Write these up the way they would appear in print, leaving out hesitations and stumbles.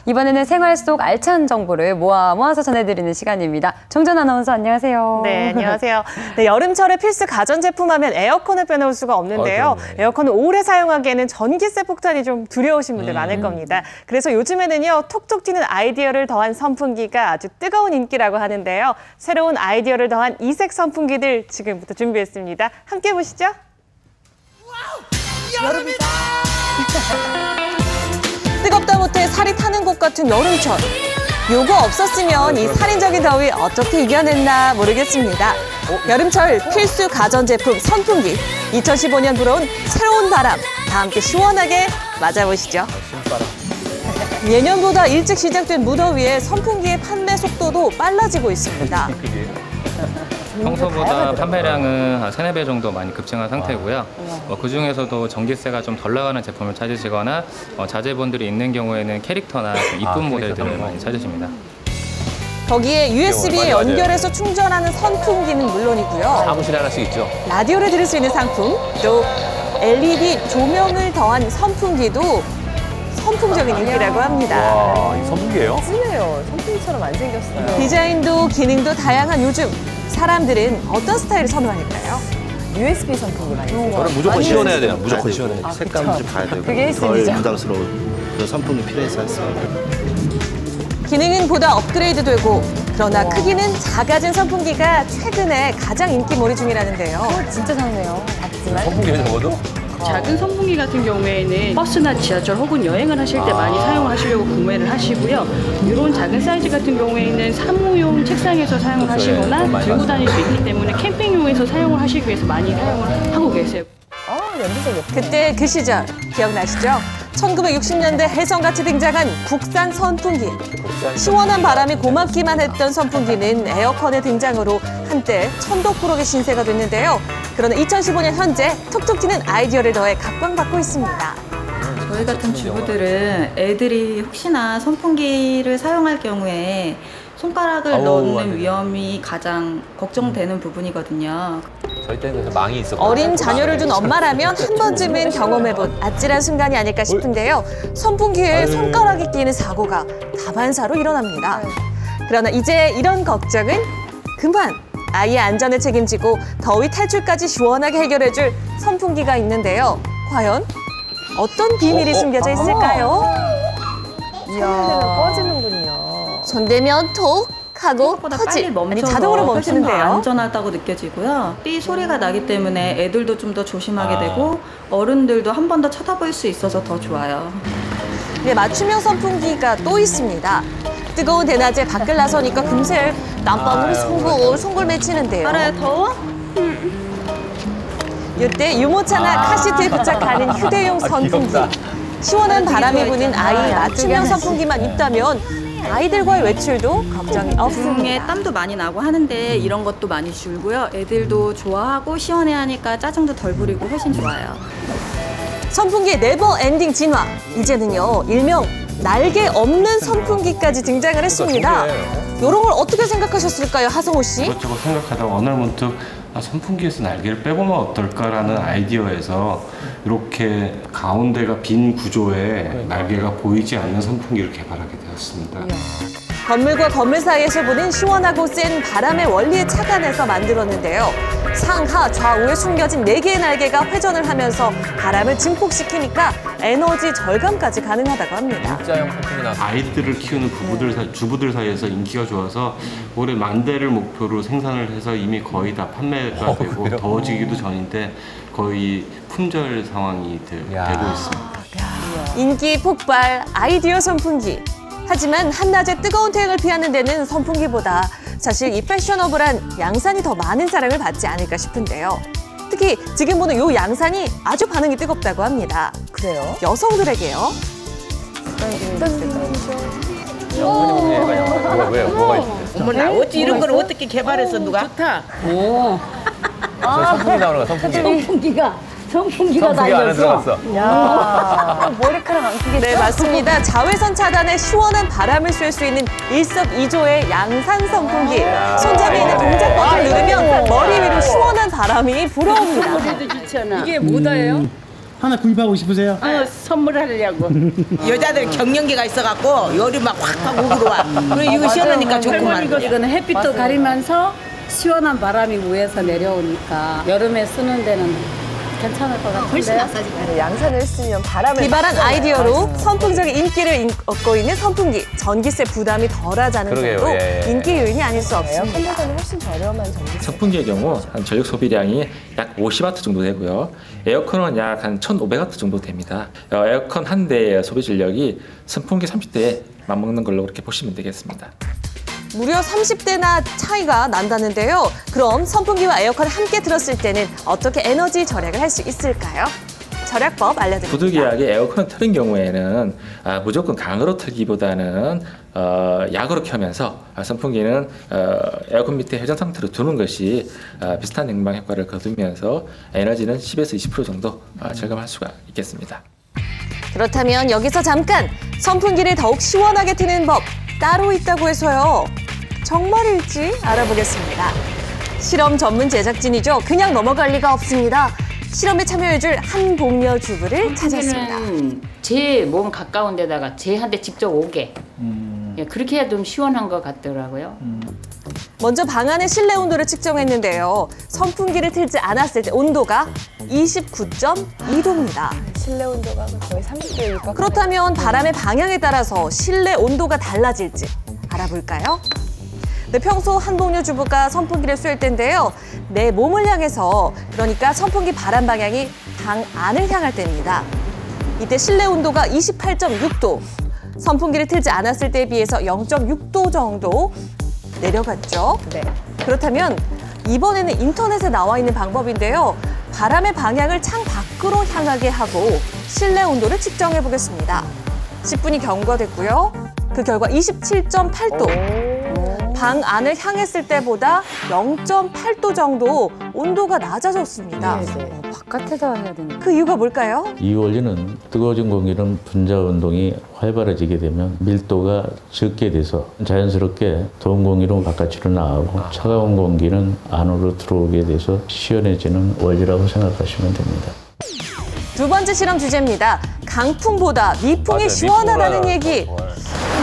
이번에는 생활 속 알찬 정보를 모아서 전해드리는 시간입니다. 정전 아나운서 안녕하세요. 네, 안녕하세요. 네, 여름철에 필수 가전제품 하면 에어컨을 빼놓을 수가 없는데요. 에어컨을 오래 사용하기에는 전기세 폭탄이 좀 두려우신 분들 많을 겁니다. 그래서 요즘에는요, 톡톡 튀는 아이디어를 더한 선풍기가 아주 뜨거운 인기라고 하는데요. 새로운 아이디어를 더한 이색 선풍기들 지금부터 준비했습니다. 함께 보시죠. 와우, 여름이다! 뜨겁다 못해 살이 타는 것 같은 여름철. 요거 없었으면 이 살인적인 더위 어떻게 이겨냈나 모르겠습니다. 여름철 필수 가전제품 선풍기. 2015년 불어온 새로운 바람. 다 함께 시원하게 맞아보시죠. 예년보다 일찍 시작된 무더위에 선풍기의 판매 속도도 빨라지고 있습니다. 평소보다 판매량은 한 3-4배 정도 많이 급증한 상태고요. 그중에서도 전기세가 좀 덜 나가는 제품을 찾으시거나 자제분들이 있는 경우에는 캐릭터나 이쁜 모델들을 많이 찾으십니다. 거기에 USB에 연결해서 충전하는 선풍기는 물론이고요. 사무실에 하나씩 있죠. 라디오를 들을 수 있는 상품, 또 LED 조명을 더한 선풍기도 선풍적인 인기라고 합니다. 와, 이 선풍기예요? 쓰네요. 선풍기처럼 안 생겼어요. 디자인도 기능도 다양한 요즘 사람들은 어떤 스타일을 선호할까요? USB 선풍기 많이 써요. 저는 무조건 시원해야 돼요. 무조건 시원해야 돼요. 색감도 좀 봐야 되고 그게 덜 핵심이죠. 부담스러운 그런 선풍기 필요해서 했어요. 기능은 보다 업그레이드되고 그러나 크기는 작아진 선풍기가 최근에 가장 인기몰이 중이라는데요. 진짜 작네요. 작지만. 선풍기는 적어도? 작은 선풍기 같은 경우에는 버스나 지하철 혹은 여행을 하실 때 많이 사용하시려고 구매를 하시고요. 이런 작은 사이즈 같은 경우에는 사무용 책상에서 사용을 하시거나 들고 다닐 수 있기 때문에 캠핑용에서 사용을 하시기 위해서 많이 사용을 하고 계세요. 연두색 예쁘다. 그때 그 시절 기억나시죠? 1960년대 혜성같이 등장한 국산 선풍기. 시원한 바람이 고맙기만 했던 선풍기는 에어컨의 등장으로 한때 천덕꾸러기 신세가 됐는데요. 그러나 2015년 현재 톡톡 튀는 아이디어를 더해 각광받고 있습니다. 저희 같은 주부들은 애들이 혹시나 선풍기를 사용할 경우에 손가락을 넣는 위험이 가장 걱정되는 부분이거든요. 저희 때는 그래서 망이 있었고 어린 자녀를 둔 엄마라면 한 번쯤은 경험해본 아찔한 순간이 아닐까 싶은데요. 선풍기에 손가락이 끼는 사고가 다반사로 일어납니다. 그러나 이제 이런 걱정은 그만! 아이의 안전을 책임지고 더위 탈출까지 시원하게 해결해줄 선풍기가 있는데요. 과연 어떤 비밀이 숨겨져 있을까요? 이야, 꺼지는군요. 손대면 톡 하고 생각보다 터지. 빨리 멈춰서 아니, 자동으로 훨씬 더 멈추는데요. 안전하다고 느껴지고요. 삐 소리가 나기 때문에 애들도 좀 더 조심하게 되고 어른들도 한 번 더 쳐다볼 수 있어서 더 좋아요. 네, 맞춤형 선풍기가 또 있습니다. 뜨거운 대낮에 밖을 나서니까 금세 땀방울이 송골 맺히는데요. 알아요, 더워? 이때 유모차나 카시트에 부착하는 휴대용 선풍기. 시원한 바람이 부는 아이 맞춤형 선풍기만 있다면 아이들과의 외출도 걱정이 등에 없습니다. 땀도 많이 나고 하는데 이런 것도 많이 줄고요. 애들도 좋아하고 시원해하니까 짜증도 덜 부리고 훨씬 좋아요. 선풍기의 네버 엔딩 진화. 이제는요, 일명 날개 없는 선풍기까지 등장을 했습니다. 이런 걸 어떻게 생각하셨을까요, 하성호 씨? 이것저것 생각하다가 어느 날 문득 선풍기에서 날개를 빼보면 어떨까라는 아이디어에서 이렇게 가운데가 빈 구조에 날개가 보이지 않는 선풍기를 개발하게 되었습니다. 건물과 건물 사이에서 부는 시원하고 센 바람의 원리에 착안해서 만들었는데요. 상하 좌우에 숨겨진 4개의 날개가 회전을 하면서 바람을 증폭시키니까 에너지 절감까지 가능하다고 합니다. 일자형 선풍기 나왔어요. 아이들을 키우는 주부들 사이에서 인기가 좋아서 올해 10,000대를 목표로 생산을 해서 이미 거의 다 판매가 되고 더워지기도 전인데 거의 품절 상황이 되고 있습니다. 인기 폭발 아이디어 선풍기. 하지만 한낮에 뜨거운 태양을 피하는 데는 선풍기보다 사실 이 패셔너블한 양산이 더 많은 사랑을 받지 않을까 싶은데요. 특히 지금 보는 이 양산이 아주 반응이 뜨겁다고 합니다. 그래요? 여성들에게요. 뭐가 있어요? 어머나, 어찌 이런 걸 어떻게 개발했어, 누가? 좋다. 오. 선풍기 나오는 거야, 선풍기. 선풍기가 안에 달렸어. 들어갔어. 야, 머리카락 안 크게. 네, 맞습니다. 자외선 차단에 시원한 바람을 쐴 수 있는 일석이조의 양산 선풍기. 손잡이에 있는 동작 버튼을 누르면 머리 위로 시원한 바람이 불어옵니다. 이게 뭐다예요? 하나 구입하고 싶으세요? 선물하려고. 여자들 경련기가 있어갖고 열이 막 확 하고 들어와. 그리고 이거 시원하니까 좋구만. 이거는 햇빛도 가리면서 시원한 바람이 위에서 내려오니까 여름에 쓰는 데는 괜찮을 것 같은데. 훨씬 네, 양산을 쓰면 바람을 기발한 아이디어로 선풍적인 인기를 얻고 있는 선풍기. 전기세 부담이 덜하자는 그러게요, 점도 예, 예. 인기 요인이 아닐 수 없습니다. 에어컨보다는 훨씬 저렴한 전기세. 선풍기의 경우 한 전력 소비량이 약 50W 정도 되고요. 에어컨은 약 한 1500W 정도 됩니다. 에어컨 한 대의 소비 전력이 선풍기 30대에 맞먹는 걸로 그렇게 보시면 되겠습니다. 무려 30대나 차이가 난다는데요. 그럼 선풍기와 에어컨을 함께 틀었을 때는 어떻게 에너지 절약을 할 수 있을까요? 절약법 알려드립니다. 부득이하게 에어컨을 틀은 경우에는 무조건 강으로 틀기보다는 약으로 켜면서 선풍기는 에어컨 밑에 회전 상태로 두는 것이 비슷한 냉방 효과를 거두면서 에너지는 10에서 20% 정도 절감할 수가 있겠습니다. 그렇다면 여기서 잠깐 선풍기를 더욱 시원하게 트는 법 따로 있다고 해서요. 정말일지 알아보겠습니다. 실험 전문 제작진이죠. 그냥 넘어갈 리가 없습니다. 실험에 참여해줄 한복녀 주부를 찾았습니다. 제 몸 가까운 데다가 제한테 직접 오게. 예, 그렇게 해야 좀 시원한 것 같더라고요. 먼저 방 안의 실내 온도를 측정했는데요. 선풍기를 틀지 않았을 때 온도가 29.2도입니다. 실내 온도가 거의 30도에 육박하네요. 그렇다면 바람의 방향에 따라서 실내 온도가 달라질지 알아볼까요? 네, 평소 한복녀 주부가 선풍기를 쐴 때인데요. 내 몸을 향해서, 그러니까 선풍기 바람 방향이 방 안을 향할 때입니다. 이때 실내 온도가 28.6도, 선풍기를 틀지 않았을 때에 비해서 0.6도 정도 내려갔죠. 네. 그렇다면 이번에는 인터넷에 나와 있는 방법인데요. 바람의 방향을 창 밖으로 향하게 하고 실내 온도를 측정해 보겠습니다. 10분이 경과됐고요. 그 결과 27.8도. 방 안을 향했을 때보다 0.8도 정도 온도가 낮아졌습니다. 바깥에다 해야 되는. 그 이유가 뭘까요? 이 원리는 뜨거워진 공기는 분자 운동이 활발해지게 되면 밀도가 적게 돼서 자연스럽게 더운 공기로 바깥으로 나가고 차가운 공기는 안으로 들어오게 돼서 시원해지는 원리라고 생각하시면 됩니다. 두 번째 실험 주제입니다. 강풍보다 미풍이 시원하다는 얘기.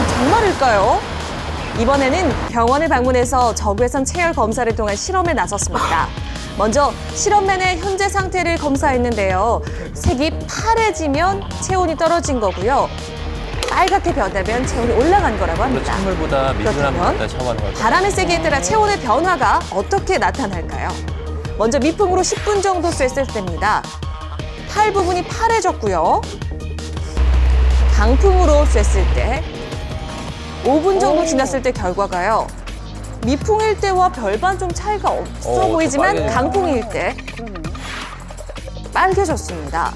정말일까요? 이번에는 병원을 방문해서 적외선 체열 검사를 통한 실험에 나섰습니다. 먼저 실험맨의 현재 상태를 검사했는데요. 색이 파래지면 체온이 떨어진 거고요. 빨갛게 변하면 체온이 올라간 거라고 합니다. 찬물보다 미지근한 물보다 샤워하는 걸. 바람의 세기에 따라 체온의 변화가 어떻게 나타날까요? 먼저 미풍으로 10분 정도 쐈을 때입니다. 팔 부분이 파래졌고요. 강풍으로 쐈을 때 5분 정도 지났을 때 결과가요. 미풍일 때와 별반 좀 차이가 없어 보이지만 강풍일 때 빨개졌습니다.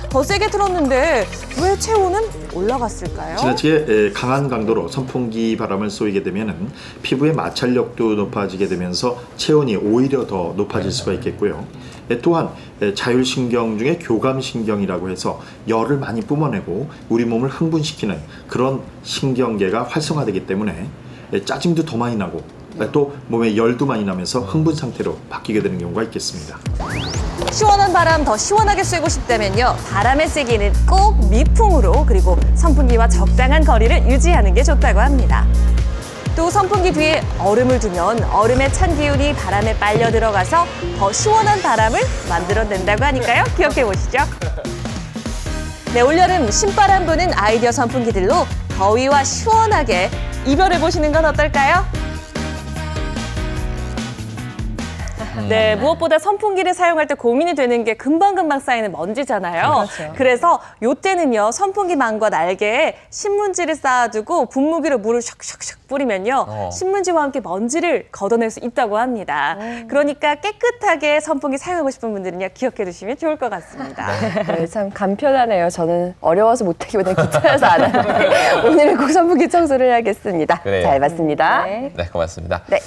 더 세게 틀었는데 왜 체온은 올라갔을까요? 지나치게 강한 강도로 선풍기 바람을 쏘이게 되면 피부의 마찰력도 높아지게 되면서 체온이 오히려 더 높아질 수가 있겠고요. 또한 자율신경 중에 교감신경이라고 해서 열을 많이 뿜어내고 우리 몸을 흥분시키는 그런 신경계가 활성화되기 때문에 짜증도 더 많이 나고 또 몸에 열도 많이 나면서 흥분 상태로 바뀌게 되는 경우가 있겠습니다. 시원한 바람 더 시원하게 쐬고 싶다면요. 바람의 세기는 꼭 미풍으로 그리고 선풍기와 적당한 거리를 유지하는 게 좋다고 합니다. 또 선풍기 뒤에 얼음을 두면 얼음의 찬 기운이 바람에 빨려 들어가서 더 시원한 바람을 만들어낸다고 하니까요. 기억해 보시죠. 네, 올여름 신바람 부는 아이디어 선풍기들로 더위와 시원하게 이별해 보시는 건 어떨까요? 네, 무엇보다 선풍기를 사용할 때 고민이 되는 게 금방금방 쌓이는 먼지잖아요. 그렇죠. 그래서 요때는요, 선풍기 망과 날개에 신문지를 쌓아두고 분무기로 물을 샥샥샥 뿌리면요, 신문지와 함께 먼지를 걷어낼 수 있다고 합니다. 그러니까 깨끗하게 선풍기 사용하고 싶은 분들은요, 기억해 두시면 좋을 것 같습니다. 네, 참 간편하네요. 저는 어려워서 못하기보다 귀찮아서 안 하는데 오늘은 꼭 선풍기 청소를 해야겠습니다. 그래요. 잘 봤습니다. 네, 고맙습니다. 네.